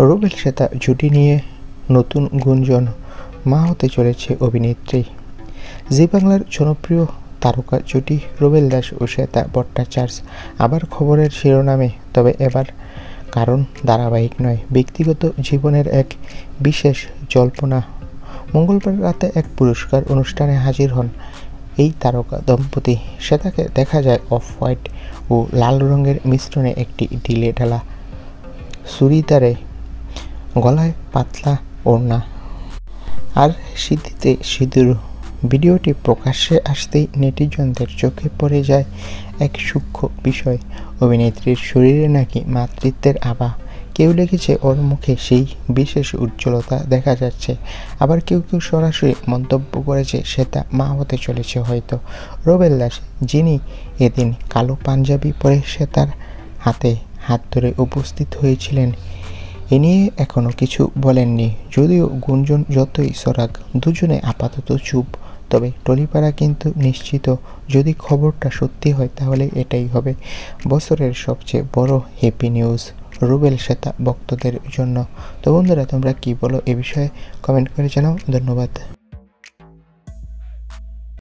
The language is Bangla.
রুবেল শ্বেতা জুটি নিয়ে নতুন গুঞ্জন, মা হতে চলেছে অভিনেত্রী। জি বাংলার জনপ্রিয় তারকা জুটি রুবেল দাস ও শ্বেতা ভট্টাচার্য আবার খবরের শিরোনামে, তবে এবার কারণ ধারাবাহিক নয়, ব্যক্তিগত জীবনের এক বিশেষ জল্পনা। মঙ্গলবার রাতে এক পুরস্কার অনুষ্ঠানে হাজির হন এই তারকা দম্পতি। শ্বেতাকে দেখা যায় অফ হোয়াইট ও লাল রঙের মিশ্রণে একটি ঢিলে ঢালা চুড়িদারে, গলায় পাতলা ওড়না আর সিঁথিতে সিঁদুর। ভিডিওটি প্রকাশ্যে আসতেই নেটিজনদের চোখে পড়ে যায় এক সূক্ষ্ম বিষয়, অভিনেত্রীর শরীরে নাকি মাতৃত্বের আভা। কেউ লিখেছে ওর মুখে সেই বিশেষ উজ্জ্বলতা দেখা যাচ্ছে, আবার কেউ কেউ সরাসরি মন্তব্য করেছে শ্বেতা মা হতে চলেছে হয়তো। রুবেল দাস, যিনি এদিন কালো পাঞ্জাবি পরে শ্বেতার হাতে হাত ধরে উপস্থিত হয়েছিলেন, এ নিয়ে এখনও কিছু বলেননি। যদিও গুঞ্জন যতই ছড়াক, দুজনে আপাতত চুপ। তবে টলিপাড়া কিন্তু নিশ্চিত, যদি খবরটা সত্যি হয় তাহলে এটাই হবে বছরের সবচেয়ে বড় হ্যাপি নিউজ রুবেল শ্বেতা ভক্তদের জন্য। তো বন্ধুরা, তোমরা কি বলো এ বিষয়ে কমেন্ট করে জানাও। ধন্যবাদ।